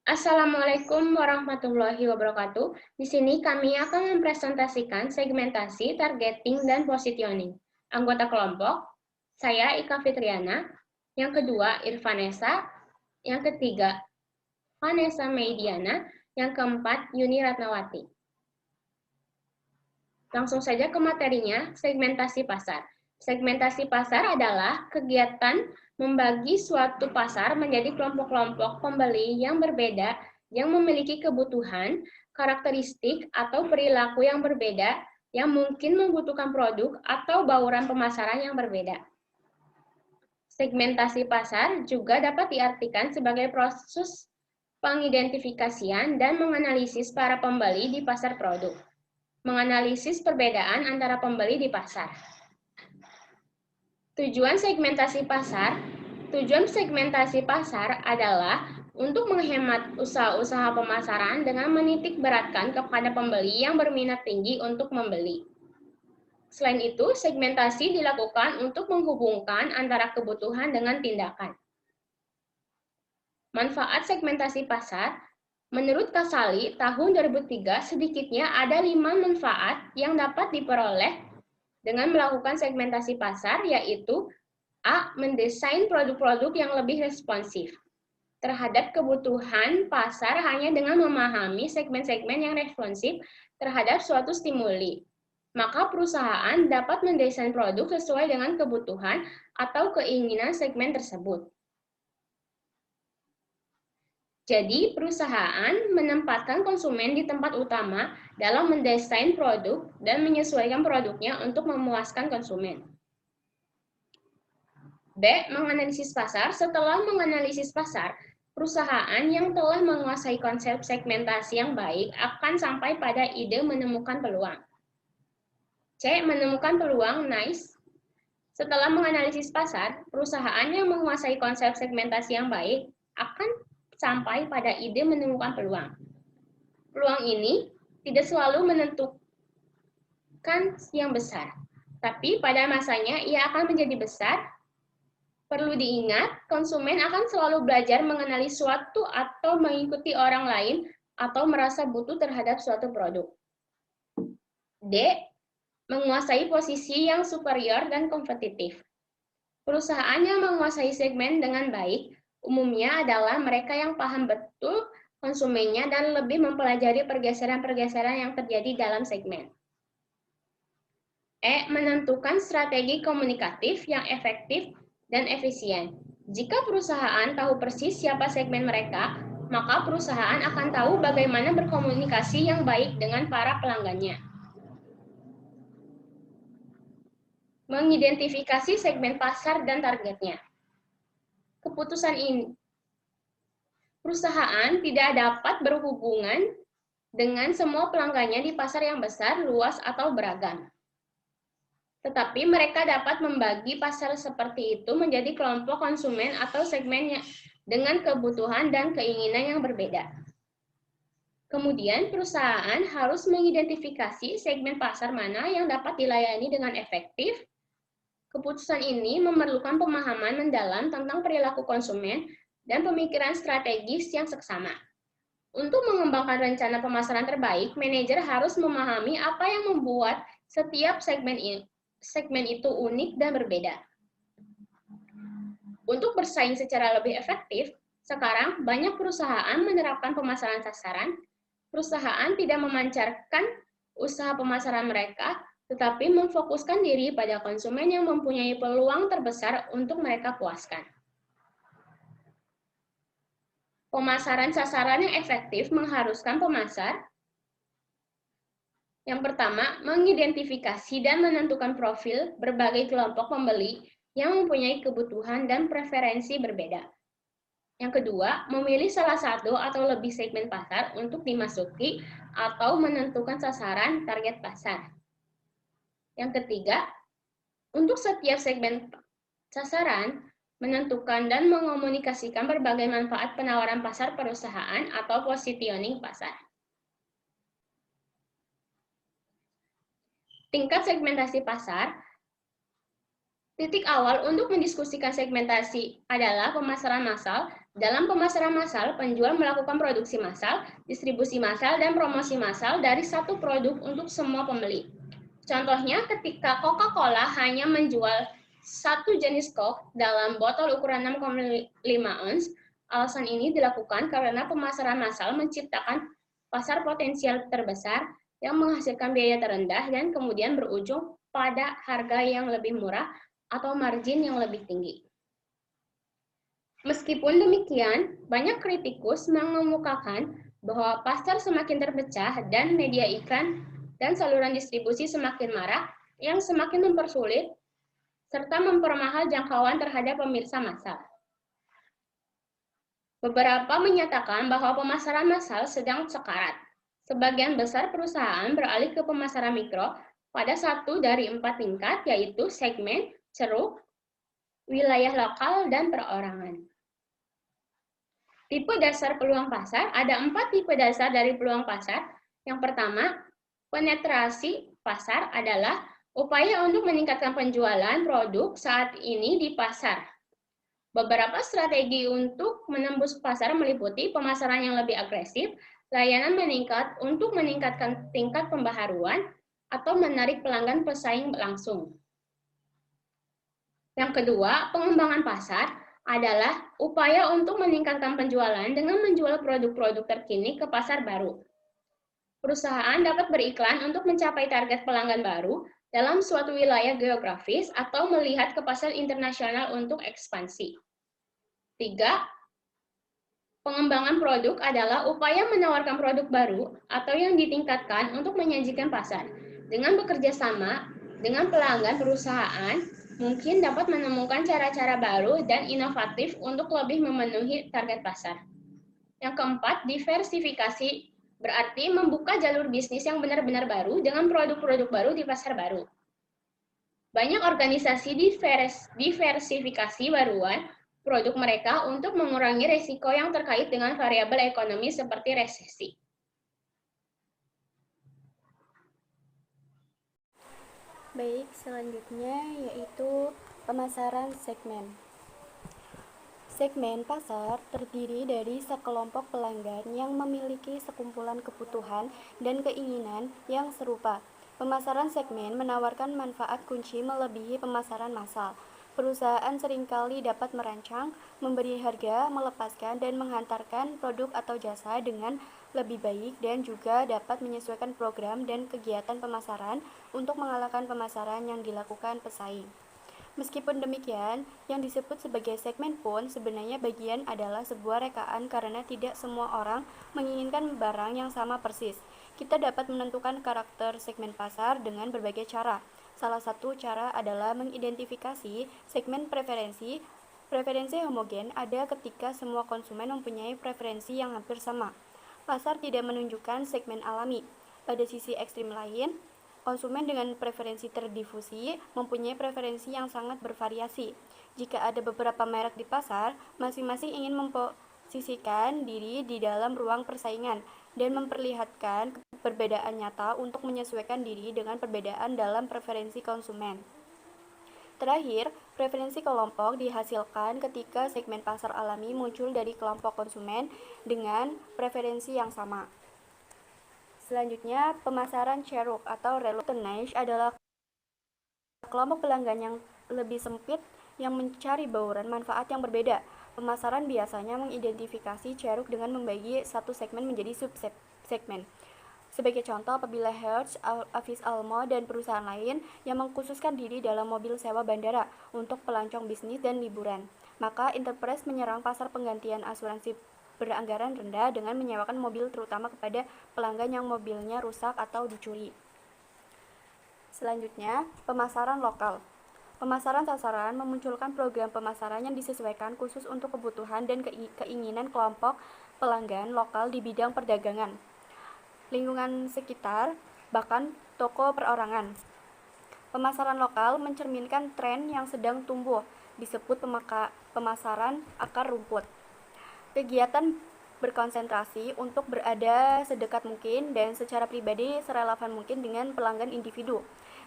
Assalamualaikum warahmatullahi wabarakatuh. Di sini kami akan mempresentasikan segmentasi, targeting, dan positioning. Anggota kelompok, saya Ika Fitriana. Yang kedua, Irvanesa. Yang ketiga, Vanessa Meidiana. Yang keempat, Yuni Ratnawati. Langsung saja ke materinya, segmentasi pasar. Segmentasi pasar adalah kegiatan membagi suatu pasar menjadi kelompok-kelompok pembeli yang berbeda yang memiliki kebutuhan, karakteristik, atau perilaku yang berbeda yang mungkin membutuhkan produk atau bauran pemasaran yang berbeda. Segmentasi pasar juga dapat diartikan sebagai proses pengidentifikasian dan menganalisis para pembeli di pasar produk. Menganalisis perbedaan antara pembeli di pasar. Tujuan segmentasi pasar adalah untuk menghemat usaha-usaha pemasaran dengan menitik beratkan kepada pembeli yang berminat tinggi untuk membeli. Selain itu, segmentasi dilakukan untuk menghubungkan antara kebutuhan dengan tindakan. Manfaat segmentasi pasar, menurut Kasali, tahun 2003 sedikitnya ada 5 manfaat yang dapat diperoleh dengan melakukan segmentasi pasar, yaitu A. Mendesain produk-produk yang lebih responsif terhadap kebutuhan pasar hanya dengan memahami segmen-segmen yang responsif terhadap suatu stimuli. Maka perusahaan dapat mendesain produk sesuai dengan kebutuhan atau keinginan segmen tersebut. Jadi, perusahaan menempatkan konsumen di tempat utama dalam mendesain produk dan menyesuaikan produknya untuk memuaskan konsumen. B. Menganalisis pasar. Setelah menganalisis pasar, perusahaan yang telah menguasai konsep segmentasi yang baik akan sampai pada ide menemukan peluang. C. Menemukan peluang. Nice. Setelah menganalisis pasar, perusahaan yang menguasai konsep segmentasi yang baik akan sampai pada ide menemukan peluang. Peluang ini tidak selalu menentukan yang besar, tapi pada masanya ia akan menjadi besar. Perlu diingat, konsumen akan selalu belajar mengenali suatu atau mengikuti orang lain atau merasa butuh terhadap suatu produk. D. Menguasai posisi yang superior dan kompetitif. Perusahaan yang menguasai segmen dengan baik umumnya adalah mereka yang paham betul konsumennya dan lebih mempelajari pergeseran-pergeseran yang terjadi dalam segmen. E. Menentukan strategi komunikatif yang efektif dan efisien. Jika perusahaan tahu persis siapa segmen mereka, maka perusahaan akan tahu bagaimana berkomunikasi yang baik dengan para pelanggannya. Mengidentifikasi segmen pasar dan targetnya. Keputusan ini, perusahaan tidak dapat berhubungan dengan semua pelanggannya di pasar yang besar, luas, atau beragam. Tetapi mereka dapat membagi pasar seperti itu menjadi kelompok konsumen atau segmen dengan kebutuhan dan keinginan yang berbeda. Kemudian perusahaan harus mengidentifikasi segmen pasar mana yang dapat dilayani dengan efektif. Keputusan ini memerlukan pemahaman mendalam tentang perilaku konsumen dan pemikiran strategis yang seksama. Untuk mengembangkan rencana pemasaran terbaik, manajer harus memahami apa yang membuat setiap segmen itu unik dan berbeda. Untuk bersaing secara lebih efektif, sekarang banyak perusahaan menerapkan pemasaran sasaran. Perusahaan tidak memancarkan usaha pemasaran mereka, tetapi memfokuskan diri pada konsumen yang mempunyai peluang terbesar untuk mereka puaskan. Pemasaran sasaran yang efektif mengharuskan pemasar yang pertama, mengidentifikasi dan menentukan profil berbagai kelompok pembeli yang mempunyai kebutuhan dan preferensi berbeda. Yang kedua, memilih salah satu atau lebih segmen pasar untuk dimasuki atau menentukan sasaran target pasar. Yang ketiga, untuk setiap segmen sasaran, menentukan dan mengomunikasikan berbagai manfaat penawaran pasar perusahaan atau positioning pasar. Tingkat segmentasi pasar. Titik awal untuk mendiskusikan segmentasi adalah pemasaran massal Dalam pemasaran massal, penjual melakukan produksi massal, distribusi massal, dan promosi massal dari satu produk untuk semua pembeli. Contohnya ketika Coca-Cola hanya menjual satu jenis Coke dalam botol ukuran 6,5 ons, alasan ini dilakukan karena pemasaran massal menciptakan pasar potensial terbesar yang menghasilkan biaya terendah dan kemudian berujung pada harga yang lebih murah atau margin yang lebih tinggi. Meskipun demikian, banyak kritikus mengemukakan bahwa pasar semakin terpecah dan media iklan dan saluran distribusi semakin marak yang semakin mempersulit serta mempermahal jangkauan terhadap pemirsa massal. Beberapa menyatakan bahwa pemasaran massal sedang sekarat. Sebagian besar perusahaan beralih ke pemasaran mikro pada satu dari 4 tingkat, yaitu segmen, ceruk, wilayah lokal, dan perorangan. Tipe dasar peluang pasar, ada 4 tipe dasar dari peluang pasar. Yang pertama, penetrasi pasar adalah upaya untuk meningkatkan penjualan produk saat ini di pasar. Beberapa strategi untuk menembus pasar meliputi pemasaran yang lebih agresif, layanan meningkat untuk meningkatkan tingkat pembaharuan, atau menarik pelanggan pesaing langsung. Yang kedua, pengembangan pasar adalah upaya untuk meningkatkan penjualan dengan menjual produk-produk terkini ke pasar baru. Perusahaan dapat beriklan untuk mencapai target pelanggan baru dalam suatu wilayah geografis atau melihat ke pasar internasional untuk ekspansi. 3. Pengembangan produk adalah upaya menawarkan produk baru atau yang ditingkatkan untuk menyajikan pasar. Dengan bekerja sama dengan pelanggan perusahaan, mungkin dapat menemukan cara-cara baru dan inovatif untuk lebih memenuhi target pasar. Yang keempat, diversifikasi berarti membuka jalur bisnis yang benar-benar baru dengan produk-produk baru di pasar baru. Banyak organisasi diversifikasi baruan produk mereka untuk mengurangi risiko yang terkait dengan variabel ekonomi seperti resesi. Baik, selanjutnya yaitu pemasaran segmen. Segmen pasar terdiri dari sekelompok pelanggan yang memiliki sekumpulan kebutuhan dan keinginan yang serupa. Pemasaran segmen menawarkan manfaat kunci melebihi pemasaran massal. Perusahaan seringkali dapat merancang, memberi harga, melepaskan, dan menghantarkan produk atau jasa dengan lebih baik dan juga dapat menyesuaikan program dan kegiatan pemasaran untuk mengalahkan pemasaran yang dilakukan pesaing. Meskipun demikian, yang disebut sebagai segmen pun sebenarnya bagian adalah sebuah rekaan karena tidak semua orang menginginkan barang yang sama persis. Kita dapat menentukan karakter segmen pasar dengan berbagai cara. Salah satu cara adalah mengidentifikasi segmen preferensi. Preferensi homogen ada ketika semua konsumen mempunyai preferensi yang hampir sama. Pasar tidak menunjukkan segmen alami. Pada sisi ekstrim lain, konsumen dengan preferensi terdifusi mempunyai preferensi yang sangat bervariasi. Jika ada beberapa merek di pasar, masing-masing ingin memposisikan diri di dalam ruang persaingan dan memperlihatkan perbedaan nyata untuk menyesuaikan diri dengan perbedaan dalam preferensi konsumen. Terakhir, preferensi kelompok dihasilkan ketika segmen pasar alami muncul dari kelompok konsumen dengan preferensi yang sama. Selanjutnya, pemasaran ceruk atau relative niche adalah kelompok pelanggan yang lebih sempit yang mencari bauran manfaat yang berbeda. Pemasaran biasanya mengidentifikasi ceruk dengan membagi satu segmen menjadi sub-segmen. Sebagai contoh, apabila Hertz, Avis Almo, dan perusahaan lain yang mengkhususkan diri dalam mobil sewa bandara untuk pelancong bisnis dan liburan, maka Enterprise menyerang pasar penggantian asuransi beranggaran rendah dengan menyewakan mobil terutama kepada pelanggan yang mobilnya rusak atau dicuri. Selanjutnya, pemasaran lokal. Pemasaran sasaran memunculkan program pemasaran yang disesuaikan khusus untuk kebutuhan dan keinginan kelompok pelanggan lokal di bidang perdagangan, lingkungan sekitar, bahkan toko perorangan. Pemasaran lokal mencerminkan tren yang sedang tumbuh, disebut pemasaran akar rumput. Kegiatan berkonsentrasi untuk berada sedekat mungkin dan secara pribadi serelevan mungkin dengan pelanggan individu.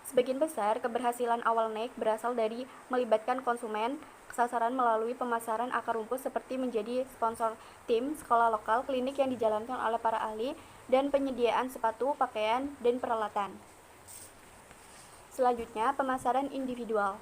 Sebagian besar keberhasilan awal Nike berasal dari melibatkan konsumen sasaran melalui pemasaran akar rumput seperti menjadi sponsor tim, sekolah lokal, klinik yang dijalankan oleh para ahli, dan penyediaan sepatu, pakaian, dan peralatan. Selanjutnya, pemasaran individual.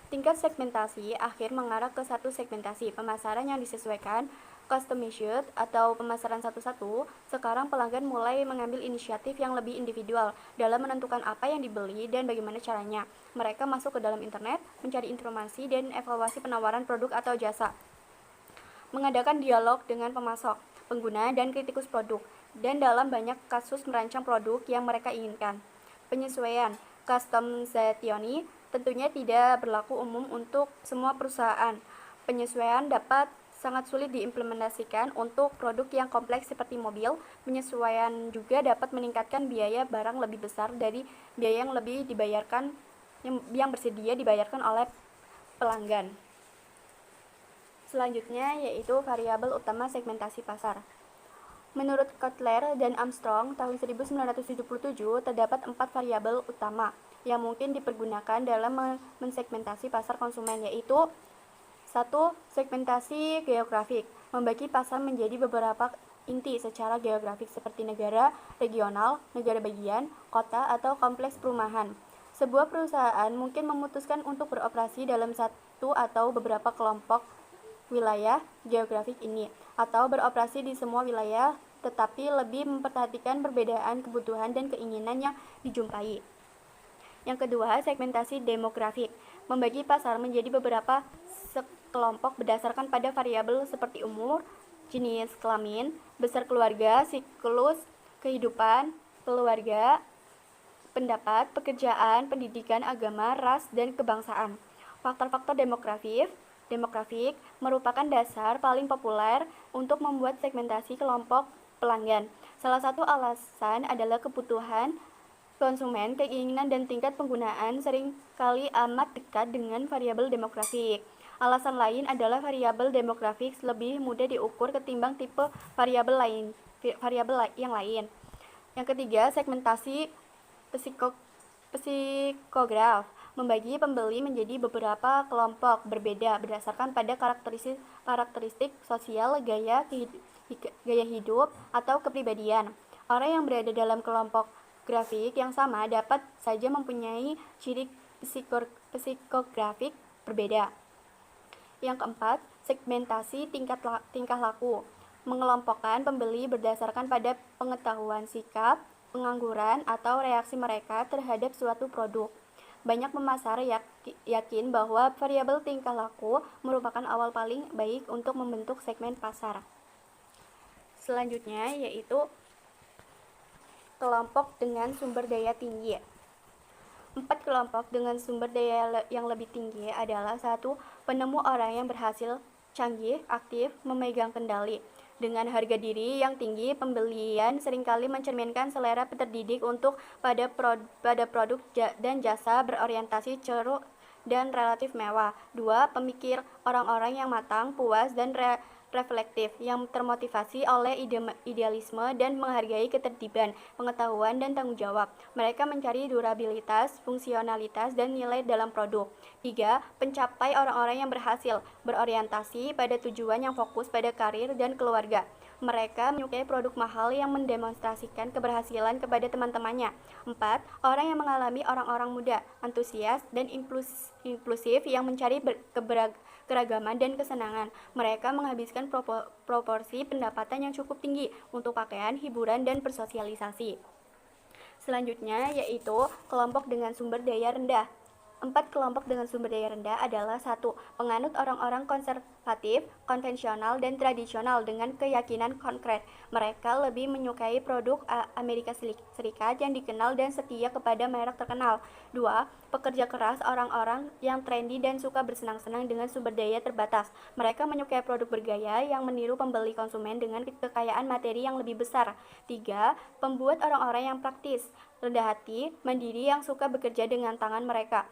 Tingkat segmentasi akhir mengarah ke satu segmentasi pemasaran yang disesuaikan, customized atau pemasaran satu-satu. Sekarang pelanggan mulai mengambil inisiatif yang lebih individual dalam menentukan apa yang dibeli dan bagaimana caranya. Mereka masuk ke dalam internet, mencari informasi dan evaluasi penawaran produk atau jasa. Mengadakan dialog dengan pemasok, pengguna, dan kritikus produk, dan dalam banyak kasus merancang produk yang mereka inginkan. Penyesuaian, customization tentunya tidak berlaku umum untuk semua perusahaan. Penyesuaian dapat sangat sulit diimplementasikan untuk produk yang kompleks seperti mobil. Penyesuaian juga dapat meningkatkan biaya barang lebih besar dari biaya yang lebih dibayarkan yang bersedia dibayarkan oleh pelanggan. Selanjutnya yaitu variabel utama segmentasi pasar. Menurut Kotler dan Armstrong tahun 1977 terdapat 4 variabel utama yang mungkin dipergunakan dalam mensegmentasi pasar konsumen, yaitu 1. Segmentasi geografik, membagi pasar menjadi beberapa inti secara geografik seperti negara, regional, negara bagian, kota, atau kompleks perumahan. Sebuah perusahaan mungkin memutuskan untuk beroperasi dalam satu atau beberapa kelompok wilayah geografik ini, atau beroperasi di semua wilayah tetapi lebih memperhatikan perbedaan kebutuhan dan keinginan yang dijumpai. Yang kedua, segmentasi demografik, membagi pasar menjadi beberapa kelompok berdasarkan pada variabel seperti umur, jenis kelamin, besar keluarga, siklus kehidupan keluarga, pendapat, pekerjaan, pendidikan, agama, ras, dan kebangsaan. Faktor-faktor demografik merupakan dasar paling populer untuk membuat segmentasi kelompok pelanggan. Salah satu alasan adalah kebutuhan konsumen, keinginan, dan tingkat penggunaan seringkali amat dekat dengan variabel demografik. Alasan lain adalah variabel demografik lebih mudah diukur ketimbang tipe variabel yang lain. Yang ketiga, segmentasi psikograf, membagi pembeli menjadi beberapa kelompok berbeda berdasarkan pada karakteristik sosial, gaya hidup, atau kepribadian. Orang yang berada dalam kelompok grafik yang sama dapat saja mempunyai ciri psikografik berbeda. Yang keempat, segmentasi tingkah laku, mengelompokkan pembeli berdasarkan pada pengetahuan sikap, pengangguran, atau reaksi mereka terhadap suatu produk. Banyak pemasar yakin bahwa variabel tingkah laku merupakan awal paling baik untuk membentuk segmen pasar. Selanjutnya yaitu kelompok dengan sumber daya tinggi. 4 kelompok dengan sumber daya yang lebih tinggi adalah 1. Penemu orang yang berhasil, canggih, aktif, memegang kendali. Dengan harga diri yang tinggi, pembelian seringkali mencerminkan selera terdidik untuk pada produk dan jasa berorientasi ceruk dan relatif mewah. 2. Pemikir, orang-orang yang matang, puas, dan reflektif, yang termotivasi oleh idealisme dan menghargai ketertiban, pengetahuan, dan tanggung jawab. Mereka mencari durabilitas, fungsionalitas, dan nilai dalam produk. 3. Pencapai, orang-orang yang berhasil, berorientasi pada tujuan yang fokus pada karir dan keluarga. Mereka menyukai produk mahal yang mendemonstrasikan keberhasilan kepada teman-temannya. 4. Orang yang mengalami orang-orang muda, antusias, dan inklusif yang mencari keragaman dan kesenangan. Mereka menghabiskan proporsi pendapatan yang cukup tinggi untuk pakaian, hiburan, dan bersosialisasi. Selanjutnya yaitu kelompok dengan sumber daya rendah. 4 kelompok dengan sumber daya rendah adalah 1. Penganut orang-orang konservatif, konvensional, dan tradisional dengan keyakinan konkret. Mereka lebih menyukai produk Amerika Serikat yang dikenal dan setia kepada merek terkenal. 2. Pekerja keras, orang-orang yang trendy dan suka bersenang-senang dengan sumber daya terbatas. Mereka menyukai produk bergaya yang meniru pembeli konsumen dengan kekayaan materi yang lebih besar. 3. Pembuat, orang-orang yang praktis, rendah hati, mandiri yang suka bekerja dengan tangan mereka.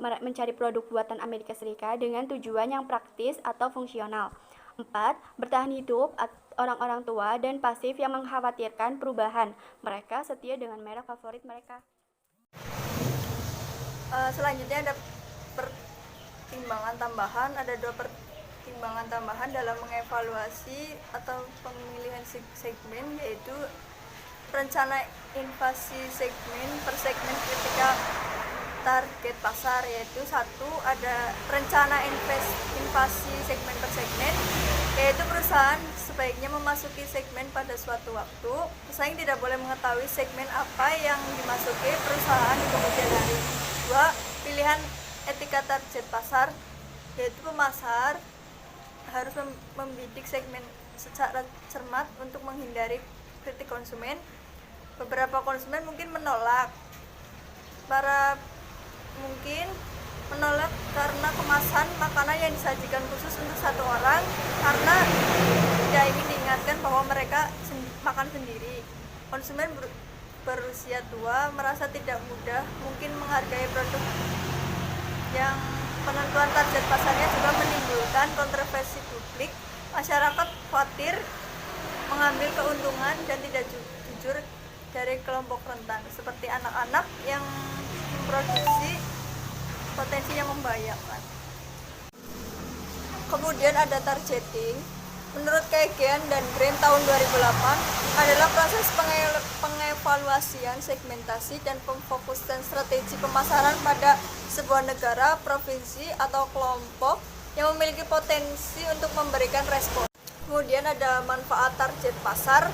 Mencari produk buatan Amerika Serikat dengan tujuan yang praktis atau fungsional. 4. Bertahan hidup, orang-orang tua dan pasif yang mengkhawatirkan perubahan. Mereka setia dengan merek favorit mereka. Selanjutnya ada pertimbangan tambahan. Ada 2 pertimbangan tambahan dalam mengevaluasi atau pemilihan segmen, yaitu rencana invasi segmen per segmen ketika target pasar, yaitu 1 ada rencana invasi segmen per segmen, yaitu perusahaan sebaiknya memasuki segmen pada suatu waktu. Pesaing tidak boleh mengetahui segmen apa yang dimasuki perusahaan di kemudian hari. 2 pilihan etika target pasar, yaitu pemasar harus membidik segmen secara cermat untuk menghindari kritik konsumen. Beberapa konsumen mungkin menolak karena kemasan makanan yang disajikan khusus untuk 1 orang, karena tidak ingin diingatkan bahwa mereka makan sendiri. Konsumen berusia tua merasa tidak mudah mungkin menghargai produk yang penentuan target pasarnya juga menimbulkan kontroversi publik. Masyarakat khawatir mengambil keuntungan dan tidak jujur dari kelompok rentan seperti anak-anak yang memproduksi potensi yang membahayakan. Kemudian ada targeting. Menurut Kaegean dan Green tahun 2008 adalah proses pengevaluasian segmentasi dan pemfokusan strategi pemasaran pada sebuah negara, provinsi, atau kelompok yang memiliki potensi untuk memberikan respon. Kemudian ada manfaat target pasar.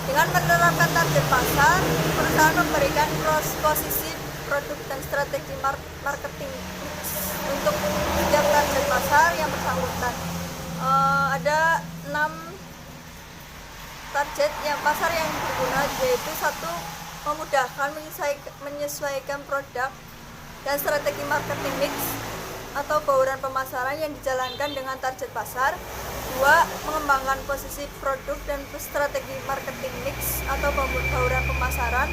Dengan menerapkan target pasar, perusahaan memberikan posisi produk dan strategi marketing untuk setiap target pasar yang bersangkutan. Ada 6 target yang pasar yang berguna, yaitu 1 memudahkan menyesuaikan produk dan strategi marketing mix atau bauran pemasaran yang dijalankan dengan target pasar. 2 mengembangkan posisi produk dan strategi marketing mix atau bauran pemasaran.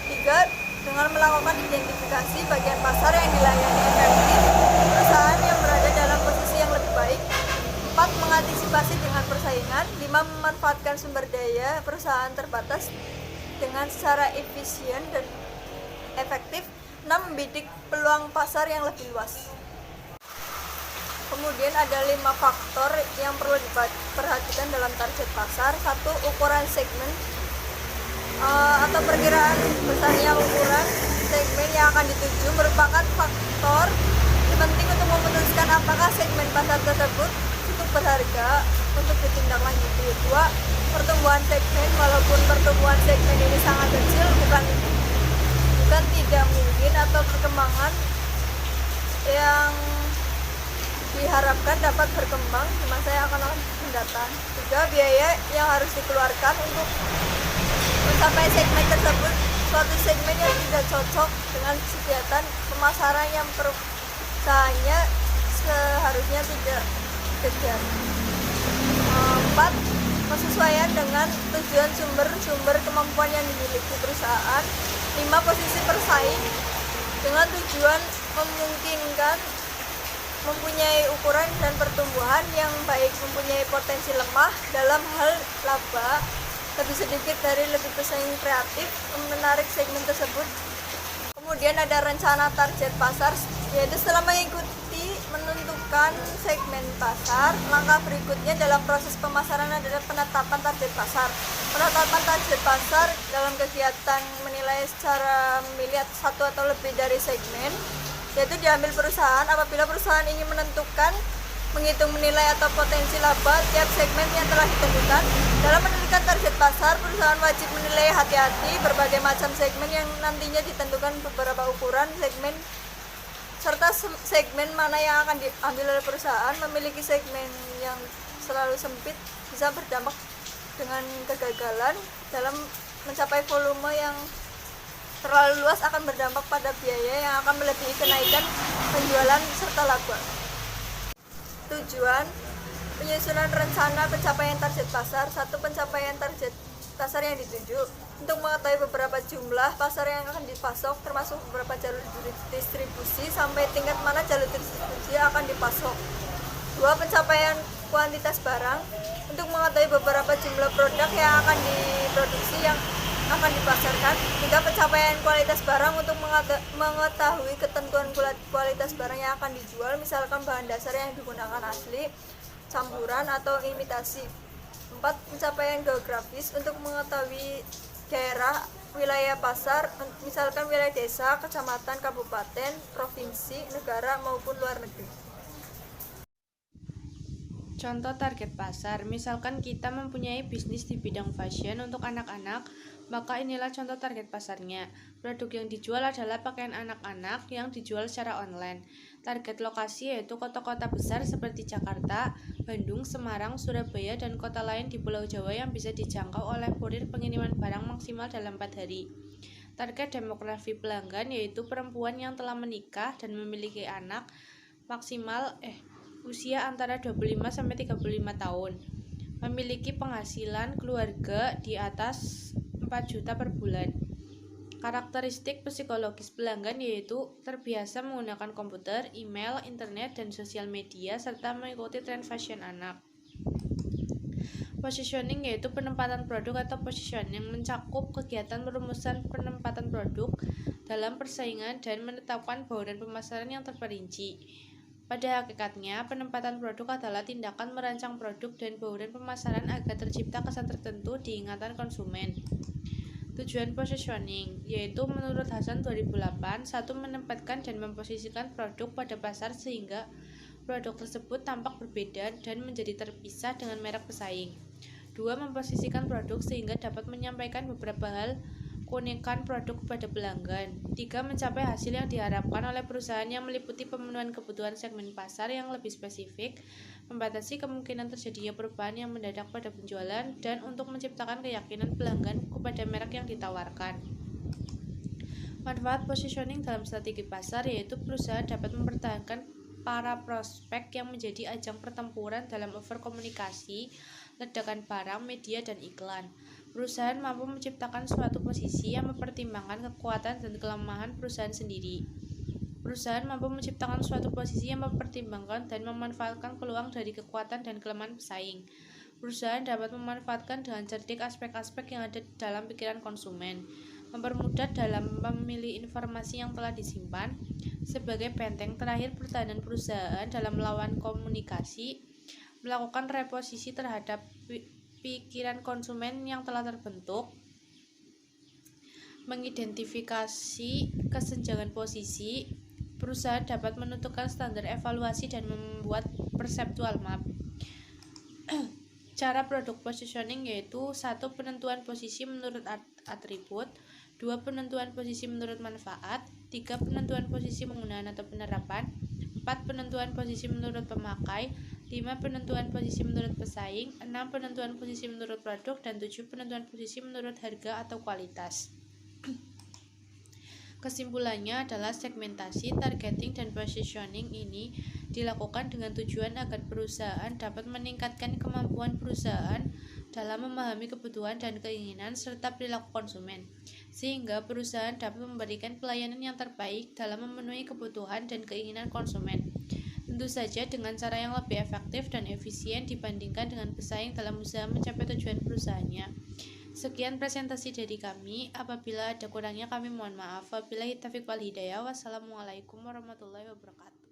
3 dengan melakukan identifikasi bagian pasar yang dilayani efektif, perusahaan yang berada dalam posisi yang lebih baik. 4 mengantisipasi dengan persaingan. 5 memanfaatkan sumber daya perusahaan terbatas dengan secara efisien dan efektif. 6 membidik peluang pasar yang lebih luas. Kemudian ada 5 faktor yang perlu diperhatikan dalam target pasar. 1 ukuran segmen atau perkiraan besarnya ukuran segmen yang akan dituju merupakan faktor penting untuk memutuskan apakah segmen pasar tersebut cukup berharga untuk ditindaklanjuti. 2 pertumbuhan segmen. Walaupun pertumbuhan segmen ini sangat kecil, bukan tidak mungkin, atau perkembangan yang diharapkan dapat berkembang di masa yang akan mendatang. 3 biaya yang harus dikeluarkan untuk mencapai segmen tersebut. Suatu segmen yang tidak cocok dengan kegiatan pemasaran yang perusahaannya seharusnya tidak kejar. 4 kesesuaian dengan tujuan sumber kemampuan yang dimiliki perusahaan. 5 posisi persaing dengan tujuan memungkinkan mempunyai ukuran dan pertumbuhan yang baik, mempunyai potensi lemah dalam hal laba lebih sedikit dari lebih pesaing kreatif menarik segmen tersebut. Kemudian ada rencana target pasar, yaitu setelah mengikuti menentukan segmen pasar, langkah berikutnya dalam proses pemasaran adalah penetapan target pasar. Penetapan target pasar dalam kegiatan menilai secara memilih 1 atau lebih dari segmen, yaitu diambil perusahaan apabila perusahaan ingin menghitung, menilai atau potensi laba tiap segmen yang telah ditentukan. Dalam menentukan target pasar, perusahaan wajib menilai hati-hati berbagai macam segmen yang nantinya ditentukan, beberapa ukuran segmen serta segmen mana yang akan diambil oleh perusahaan. Memiliki segmen yang selalu sempit bisa berdampak dengan kegagalan. Dalam mencapai volume yang terlalu luas akan berdampak pada biaya yang akan melebihi kenaikan penjualan serta laba. Tujuan penyusunan rencana pencapaian target pasar. 1 pencapaian target pasar yang dituju. Untuk mengetahui beberapa jumlah pasar yang akan dipasok, termasuk beberapa jalur distribusi sampai tingkat mana jalur distribusi akan dipasok. 2 pencapaian kuantitas barang. Untuk mengetahui beberapa jumlah produk yang akan diproduksi yang akan dipasarkan hingga pencapaian kualitas barang. Untuk mengetahui ketentuan kualitas barang yang akan dijual, misalkan bahan dasar yang digunakan asli, campuran, atau imitasi. 4. Pencapaian geografis, untuk mengetahui daerah wilayah pasar, misalkan wilayah desa, kecamatan, kabupaten, provinsi, negara, maupun luar negeri. Contoh target pasar, misalkan kita mempunyai bisnis di bidang fashion untuk anak-anak, maka inilah contoh target pasarnya. Produk yang dijual adalah pakaian anak-anak yang dijual secara online. Target lokasi yaitu kota-kota besar seperti Jakarta, Bandung, Semarang, Surabaya, dan kota lain di Pulau Jawa yang bisa dijangkau oleh kurir pengiriman barang maksimal dalam 4 hari. Target demografi pelanggan yaitu perempuan yang telah menikah dan memiliki anak maksimal usia antara 25-35 tahun, memiliki penghasilan keluarga di atas 4 juta per bulan. Karakteristik psikologis pelanggan yaitu terbiasa menggunakan komputer, email, internet, dan sosial media, serta mengikuti tren fashion anak. Positioning yaitu penempatan produk atau position yang mencakup kegiatan perumusan penempatan produk dalam persaingan dan menetapkan bauran pemasaran yang terperinci. Pada hakikatnya, penempatan produk adalah tindakan merancang produk dan bauran pemasaran agar tercipta kesan tertentu di ingatan konsumen. Tujuan positioning yaitu menurut Hasan 2008, 1. Menempatkan dan memposisikan produk pada pasar sehingga produk tersebut tampak berbeda dan menjadi terpisah dengan merek pesaing. 2. Memposisikan produk sehingga dapat menyampaikan beberapa hal keunikan produk kepada pelanggan. 3. Mencapai hasil yang diharapkan oleh perusahaan yang meliputi pemenuhan kebutuhan segmen pasar yang lebih spesifik, membatasi kemungkinan terjadinya perubahan yang mendadak pada penjualan, dan untuk menciptakan keyakinan pelanggan kepada merek yang ditawarkan. Manfaat positioning dalam strategi pasar yaitu perusahaan dapat mempertahankan para prospek yang menjadi ajang pertempuran dalam overkomunikasi, ledakan barang, media, dan iklan. Perusahaan mampu menciptakan suatu posisi yang mempertimbangkan kekuatan dan kelemahan perusahaan sendiri. Perusahaan mampu menciptakan suatu posisi yang mempertimbangkan dan memanfaatkan peluang dari kekuatan dan kelemahan pesaing. Perusahaan dapat memanfaatkan dengan cerdik aspek-aspek yang ada dalam pikiran konsumen, mempermudah dalam memilih informasi yang telah disimpan. Sebagai benteng terakhir pertahanan perusahaan dalam melawan komunikasi, melakukan reposisi terhadap pikiran konsumen yang telah terbentuk, mengidentifikasi kesenjangan posisi. Perusahaan dapat menentukan standar evaluasi dan membuat perceptual map. Cara produk positioning yaitu 1. Penentuan posisi menurut atribut, 2. Penentuan posisi menurut manfaat, 3. Penentuan posisi penggunaan atau penerapan, 4. Penentuan posisi menurut pemakai, 5. Penentuan posisi menurut pesaing, 6. Penentuan posisi menurut produk, dan 7. Penentuan posisi menurut harga atau kualitas. Kesimpulannya adalah segmentasi, targeting, dan positioning ini dilakukan dengan tujuan agar perusahaan dapat meningkatkan kemampuan perusahaan dalam memahami kebutuhan dan keinginan serta perilaku konsumen, sehingga perusahaan dapat memberikan pelayanan yang terbaik dalam memenuhi kebutuhan dan keinginan konsumen. Tentu saja dengan cara yang lebih efektif dan efisien dibandingkan dengan pesaing dalam usaha mencapai tujuan perusahaannya. Sekian presentasi dari kami. Apabila ada kurangnya kami mohon maaf. Wabillahi taufiq wal hidayah. Wassalamualaikum warahmatullahi wabarakatuh.